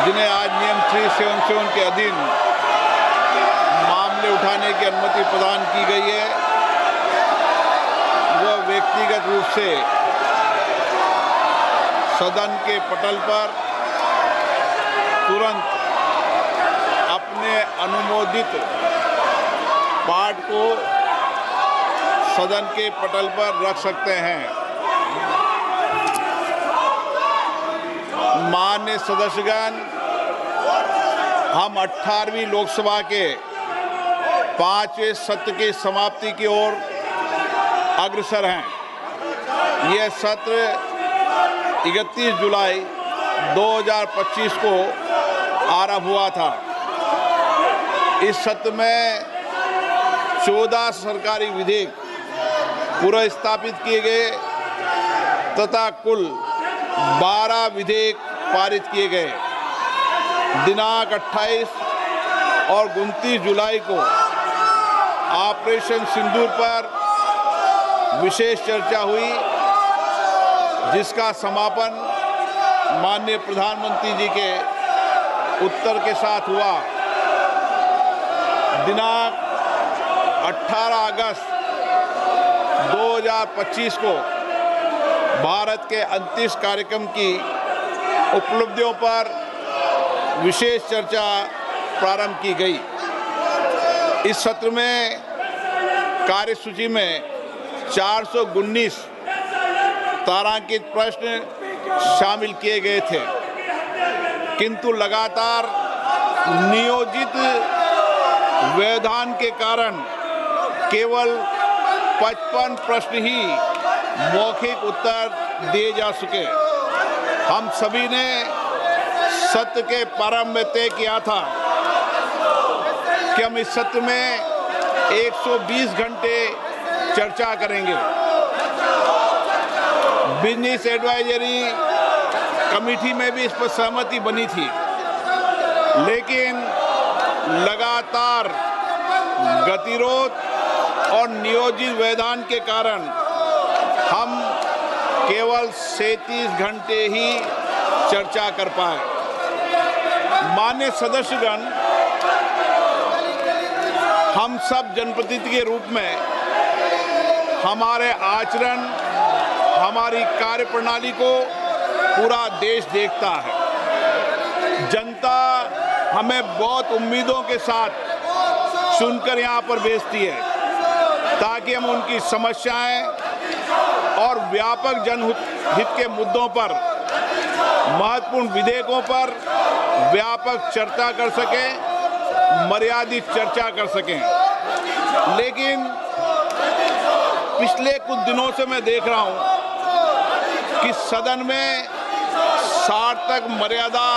जिन्हें आज नियम 377 के अधीन मामले उठाने की अनुमति प्रदान की गई है, वह व्यक्तिगत रूप से सदन के पटल पर तुरंत अपने अनुमोदित पाठ को सदन के पटल पर रख सकते हैं। माननीय सदस्यगण, हम 18वीं लोकसभा के 5वें सत्र की समाप्ति की ओर अग्रसर हैं। यह सत्र 31 जुलाई 2025 को आरंभ हुआ था। इस सत्र में 14 सरकारी विधेयक पुनर्स्थापित किए गए तथा कुल 12 विधेयक पारित किए गए। दिनांक 28 और 29 जुलाई को ऑपरेशन सिंदूर पर विशेष चर्चा हुई, जिसका समापन माननीय प्रधानमंत्री जी के उत्तर के साथ हुआ। दिनांक 18 अगस्त 2025 को भारत के अंतरिक्ष कार्यक्रम की उपलब्धियों पर विशेष चर्चा प्रारंभ की गई। इस सत्र में कार्यसूची में 419 तारांकित प्रश्न शामिल किए गए थे, किंतु लगातार नियोजित व्यवधान के कारण केवल 55 प्रश्न ही मौखिक उत्तर दिए जा सके। हम सभी ने सत्र के प्रारंभ में तय किया था कि हम इस सत्र में 120 घंटे चर्चा करेंगे। बिजनेस एडवाइजरी कमेटी में भी इस पर सहमति बनी थी, लेकिन लगातार गतिरोध और नियोजित व्यवधान के कारण हम केवल 37 घंटे ही चर्चा कर पाए। माननीय सदस्यगण, हम सब जनप्रतिनिधि के रूप में हमारे आचरण, हमारी कार्यप्रणाली को पूरा देश देखता है। जनता हमें बहुत उम्मीदों के साथ चुनकर यहाँ पर भेजती है, ताकि हम उनकी समस्याएं और व्यापक जनहित के मुद्दों पर, महत्वपूर्ण विधेयकों पर व्यापक चर्चा कर सकें, मर्यादित चर्चा कर सकें। लेकिन पिछले कुछ दिनों से मैं देख रहा हूं कि सदन में सार्थक मर्यादा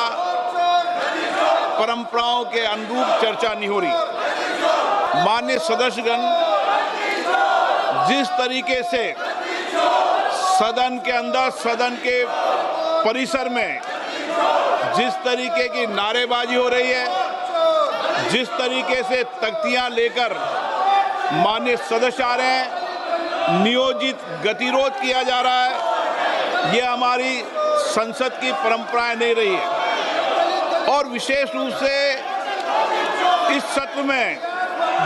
परंपराओं के अनुरूप चर्चा नहीं हो रही। माननीय सदस्यगण, जिस तरीके से सदन के अंदर, सदन के परिसर में जिस तरीके की नारेबाजी हो रही है, जिस तरीके से तख्तियां लेकर माननीय सदस्य आ रहे हैं, नियोजित गतिरोध किया जा रहा है, यह हमारी संसद की परंपराएं नहीं रही है। और विशेष रूप से इस सत्र में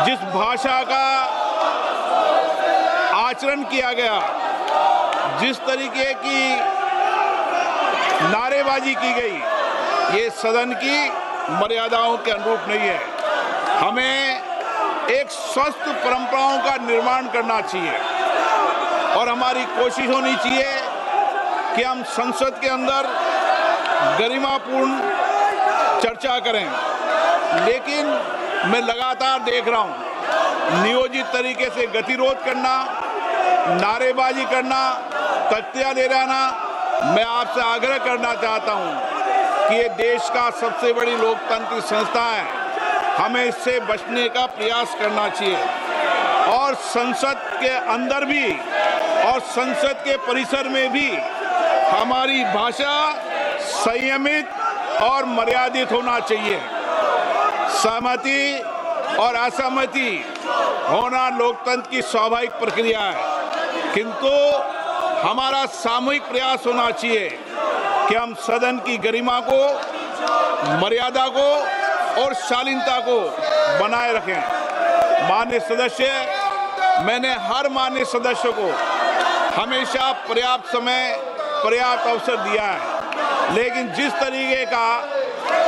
जिस भाषा का आचरण किया गया, जिस तरीके की नारेबाजी की गई, ये सदन की मर्यादाओं के अनुरूप नहीं है। हमें एक स्वस्थ परंपराओं का निर्माण करना चाहिए और हमारी कोशिश होनी चाहिए कि हम संसद के अंदर गरिमापूर्ण चर्चा करें। लेकिन मैं लगातार देख रहा हूं नियोजित तरीके से गतिरोध करना, नारेबाजी करना, तख्तियां ले जाना। मैं आपसे आग्रह करना चाहता हूं कि ये देश का सबसे बड़ी लोकतांत्रिक संस्था है, हमें इससे बचने का प्रयास करना चाहिए। और संसद के अंदर भी और संसद के परिसर में भी हमारी भाषा संयमित और मर्यादित होना चाहिए। सहमति और असहमति होना लोकतंत्र की स्वाभाविक प्रक्रिया है, किंतु हमारा सामूहिक प्रयास होना चाहिए कि हम सदन की गरिमा को मर्यादा को और शालीनता को बनाए रखें। माननीय सदस्य, मैंने हर माननीय सदस्य को हमेशा पर्याप्त समय, पर्याप्त अवसर दिया है, लेकिन जिस तरीके का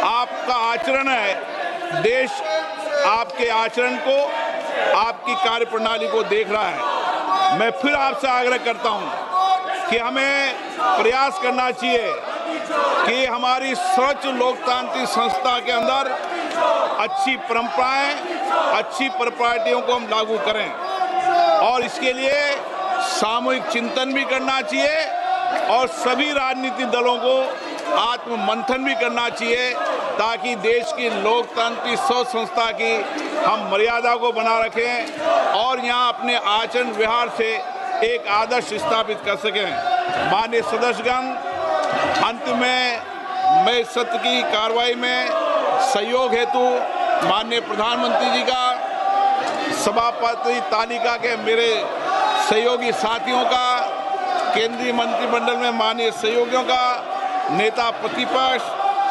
आपका आचरण है, देश आपके आचरण को, आपकी कार्यप्रणाली को देख रहा है। मैं फिर आपसे आग्रह करता हूं कि हमें प्रयास करना चाहिए कि हमारी स्वच्छ लोकतांत्रिक संस्था के अंदर अच्छी परंपराएं, अच्छी प्रॉपर्टियों को हम लागू करें और इसके लिए सामूहिक चिंतन भी करना चाहिए और सभी राजनीतिक दलों को आत्ममंथन भी करना चाहिए ताकि देश की लोकतांत्रिक स्वच्छ संस्था की हम मर्यादा को बना रखें और यहाँ अपने आचरण व्यवहार से एक आदर्श स्थापित कर सकें। माननीय सदस्यगण, अंत में मैं सत्र की कार्रवाई में सहयोग हेतु माननीय प्रधानमंत्री जी का, सभापति तालिका के मेरे सहयोगी साथियों का, केंद्रीय मंत्रिमंडल में माननीय सहयोगियों का, नेता प्रतिपक्ष,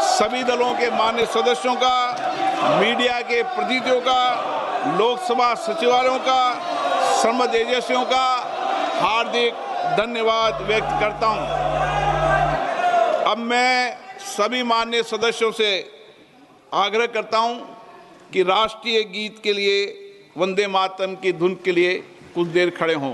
सभी दलों के माननीय सदस्यों का, मीडिया के प्रतिनिधियों का, लोकसभा सचिवालयों का, संबद्ध एजेंसियों का हार्दिक धन्यवाद व्यक्त करता हूं। अब मैं सभी माननीय सदस्यों से आग्रह करता हूं कि राष्ट्रीय गीत के लिए, वंदे मातरम की धुन के लिए कुछ देर खड़े हों।